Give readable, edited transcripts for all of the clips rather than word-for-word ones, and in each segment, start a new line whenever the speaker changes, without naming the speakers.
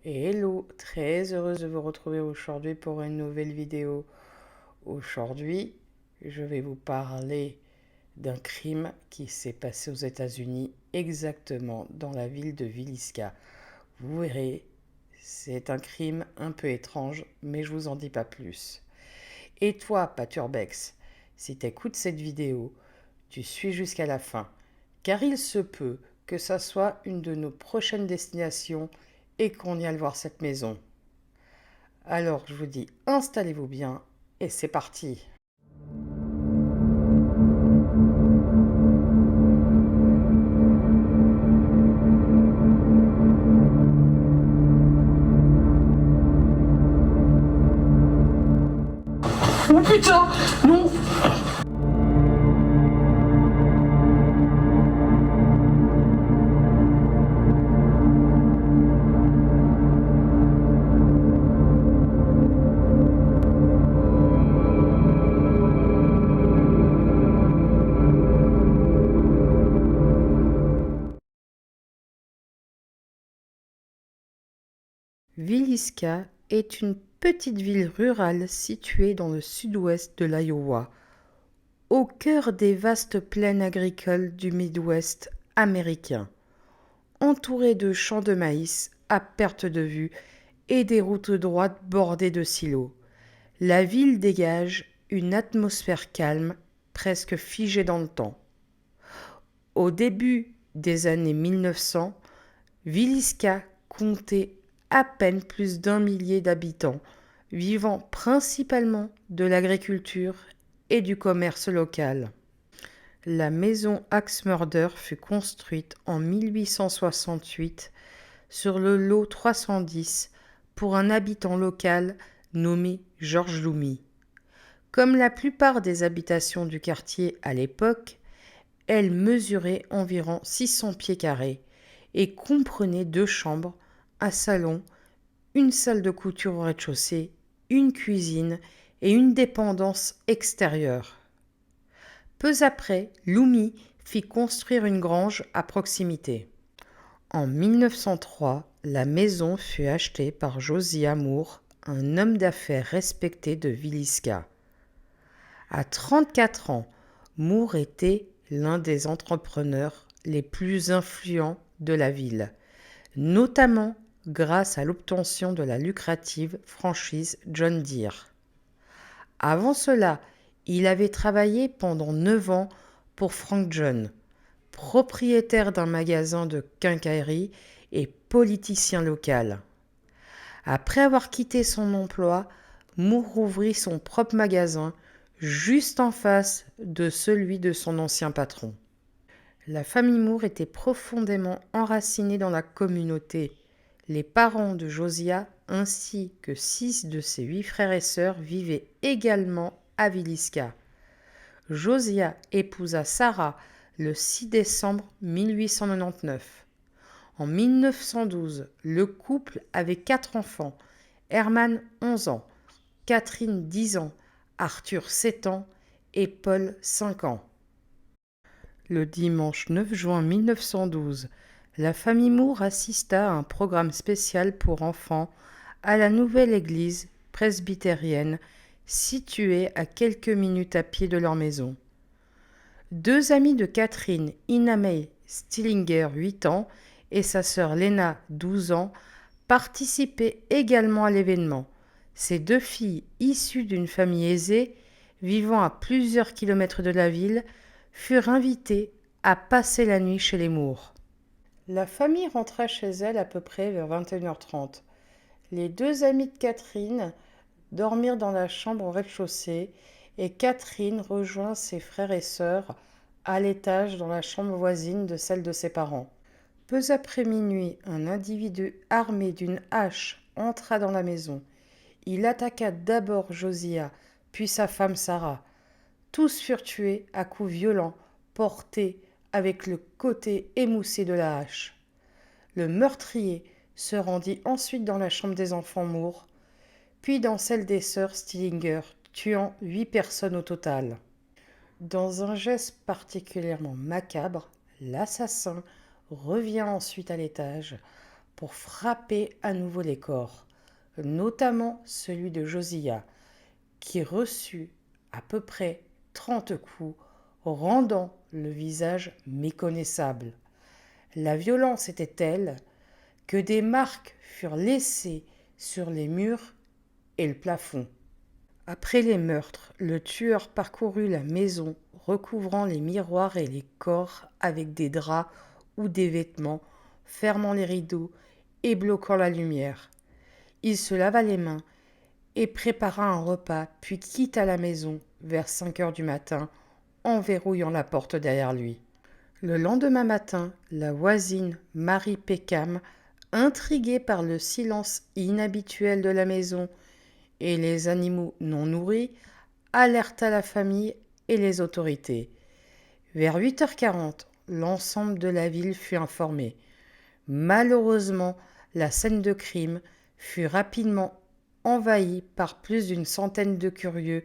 Hello, très heureuse de vous retrouver aujourd'hui pour une nouvelle vidéo. Aujourd'hui, je vais vous parler d'un crime qui s'est passé aux États-Unis, exactement dans la ville de Villisca. Vous verrez, c'est un crime un peu étrange, mais je vous en dis pas plus. Et toi, Paturbex, si tu écoutes cette vidéo, tu suis jusqu'à la fin, car il se peut que ça soit une de nos prochaines destinations et qu'on y aille voir cette maison. Alors, je vous dis, installez-vous bien et c'est parti.
Oh putain, non.
Villisca est une petite ville rurale située dans le sud-ouest de l'Iowa, au cœur des vastes plaines agricoles du Midwest américain, entourée de champs de maïs à perte de vue et des routes droites bordées de silos. La ville dégage une atmosphère calme, presque figée dans le temps. Au début des années 1900, Villisca comptait à peine plus d'un millier d'habitants, vivant principalement de l'agriculture et du commerce local. La maison Axmurder fut construite en 1868 sur le lot 310 pour un habitant local nommé George Loomis. Comme la plupart des habitations du quartier à l'époque, elle mesurait environ 600 pieds carrés et comprenait 2 chambres, un salon, une salle de couture au rez-de-chaussée, une cuisine et une dépendance extérieure. Peu après, Loomis fit construire une grange à proximité. En 1903, la maison fut achetée par Josiah Moore, un homme d'affaires respecté de Villisca. À 34 ans, Moore était l'un des entrepreneurs les plus influents de la ville, notamment grâce à l'obtention de la lucrative franchise John Deere. Avant cela, il avait travaillé pendant 9 ans pour Frank John, propriétaire d'un magasin de quincaillerie et politicien local. Après avoir quitté son emploi, Moore ouvrit son propre magasin juste en face de celui de son ancien patron. La famille Moore était profondément enracinée dans la communauté. Les parents de Josiah ainsi que 6 de ses 8 frères et sœurs vivaient également à Villisca. Josiah épousa Sarah le 6 décembre 1899. En 1912, le couple avait 4 enfants, Herman 11 ans, Catherine 10 ans, Arthur 7 ans et Paul 5 ans. Le dimanche 9 juin 1912, la famille Moore assista à un programme spécial pour enfants à la nouvelle église presbytérienne située à quelques minutes à pied de leur maison. 2 amis de Catherine, Ina May Stillinger, 8 ans, et sa sœur Lena, 12 ans, participaient également à l'événement. Ces 2 filles, issues d'une famille aisée, vivant à plusieurs kilomètres de la ville, furent invitées à passer la nuit chez les Moore. La famille rentra chez elle à peu près vers 21h30. Les 2 amis de Catherine dormirent dans la chambre au rez-de-chaussée et Catherine rejoint ses frères et sœurs à l'étage dans la chambre voisine de celle de ses parents. Peu après minuit, un individu armé d'une hache entra dans la maison. Il attaqua d'abord Josiah, puis sa femme Sarah. Tous furent tués à coups violents, portés avec le côté émoussé de la hache. Le meurtrier se rendit ensuite dans la chambre des enfants Moore, puis dans celle des sœurs Stillinger, tuant 8 personnes au total. Dans un geste particulièrement macabre, l'assassin revient ensuite à l'étage, pour frapper à nouveau les corps, notamment celui de Josiah, qui reçut à peu près 30 coups, rendant le visage méconnaissable. La violence était telle que des marques furent laissées sur les murs et le plafond. Après les meurtres, le tueur parcourut la maison, recouvrant les miroirs et les corps avec des draps ou des vêtements, fermant les rideaux et bloquant la lumière. Il se lava les mains et prépara un repas, puis quitta la maison vers 5 heures du matin, en verrouillant la porte derrière lui. Le lendemain matin, la voisine Marie Peckham, intriguée par le silence inhabituel de la maison et les animaux non nourris, alerta la famille et les autorités. Vers 8h40, l'ensemble de la ville fut informé. Malheureusement, la scène de crime fut rapidement envahie par plus d'une centaine de curieux,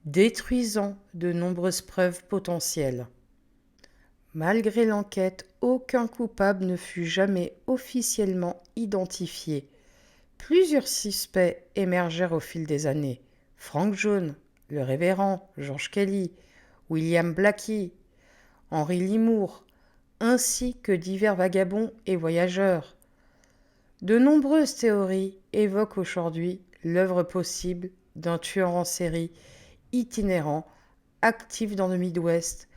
détruisant de nombreuses preuves potentielles. Malgré l'enquête, aucun coupable ne fut jamais officiellement identifié. Plusieurs suspects émergèrent au fil des années. Frank Jones, le révérend George Kelly, William Blackie, Henry Lee Moore, ainsi que divers vagabonds et voyageurs. De nombreuses théories évoquent aujourd'hui l'œuvre possible d'un tueur en série itinérant, actif dans le Midwest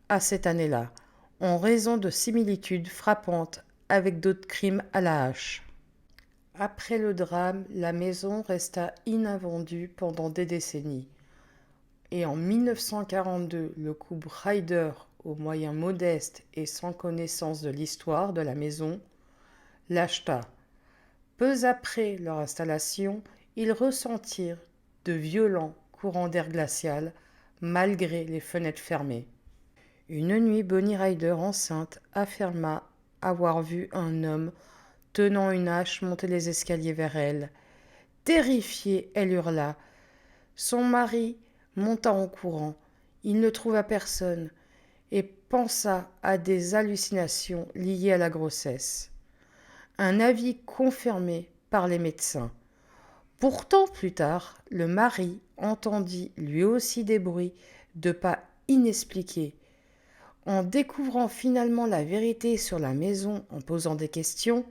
à cette année-là, en raison de similitudes frappantes avec d'autres crimes à la hache. Après le drame, la maison resta invendue pendant des décennies. Et en 1942, le couple Ryder, aux moyens modestes et sans connaissance de l'histoire de la maison, l'acheta. Peu après leur installation, ils ressentirent de violents courants d'air glacial, malgré les fenêtres fermées. Une nuit, Bonnie Ryder, enceinte, affirma avoir vu un homme tenant une hache monter les escaliers vers elle. Terrifiée, elle hurla. Son mari monta en courant. Il ne trouva personne et pensa à des hallucinations liées à la grossesse. Un avis confirmé par les médecins. Pourtant, plus tard, le mari entendit lui aussi des bruits de pas inexpliqués. En découvrant finalement la vérité sur la maison en posant des questions,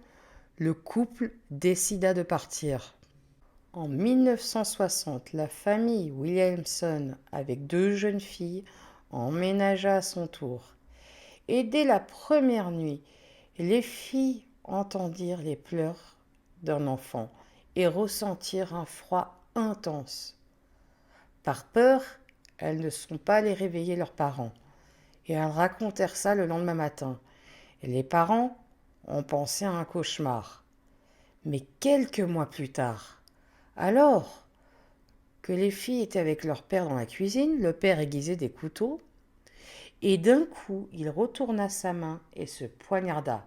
le couple décida de partir. En 1960, la famille Williamson, avec 2 jeunes filles, emménagea à son tour. Et dès la première nuit, les filles entendirent les pleurs d'un enfant et ressentirent un froid intense. Par peur, elles ne sont pas allées réveiller leurs parents. Et elles racontèrent ça le lendemain matin. Et les parents ont pensé à un cauchemar. Mais quelques mois plus tard, alors que les filles étaient avec leur père dans la cuisine, le père aiguisait des couteaux, et d'un coup, il retourna sa main et se poignarda.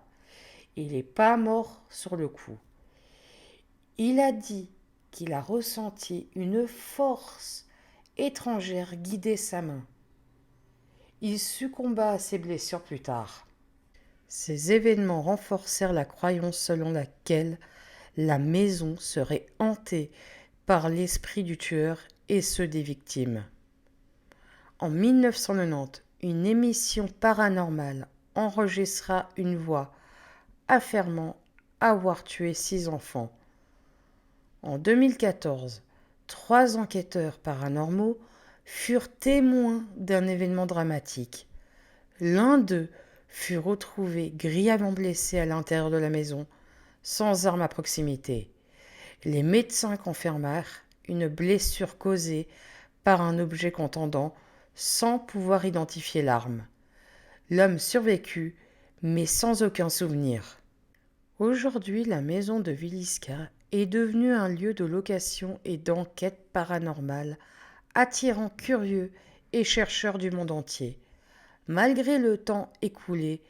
Il n'est pas mort sur le coup. Il a dit qu'il a ressenti une force étrangère guider sa main. Il succomba à ses blessures plus tard. Ces événements renforcèrent la croyance selon laquelle la maison serait hantée par l'esprit du tueur et ceux des victimes. En 1990, une émission paranormale enregistra une voix affirmant avoir tué 6 enfants. En 2014, 3 enquêteurs paranormaux furent témoins d'un événement dramatique. L'un d'eux fut retrouvé grièvement blessé à l'intérieur de la maison, sans arme à proximité. Les médecins confirmèrent une blessure causée par un objet contendant sans pouvoir identifier l'arme. L'homme survécut, mais sans aucun souvenir. Aujourd'hui, la maison de Villisca est devenue un lieu de location et d'enquête paranormale, attirant curieux et chercheurs du monde entier. Malgré le temps écoulé,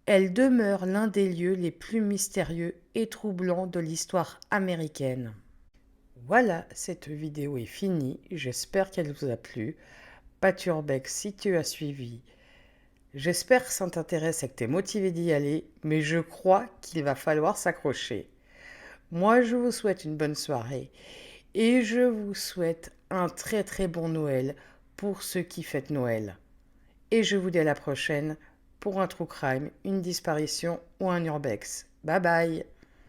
elle demeure l'un des lieux les plus mystérieux et troublants de l'histoire américaine. Voilà, cette vidéo est finie, j'espère qu'elle vous a plu. Paturbeck, si tu as suivi, j'espère que ça t'intéresse et que tu es motivé d'y aller, mais je crois qu'il va falloir s'accrocher. Moi, je vous souhaite une bonne soirée et je vous souhaite un très très bon Noël pour ceux qui fêtent Noël. Et je vous dis à la prochaine pour un true crime, une disparition ou un urbex. Bye bye!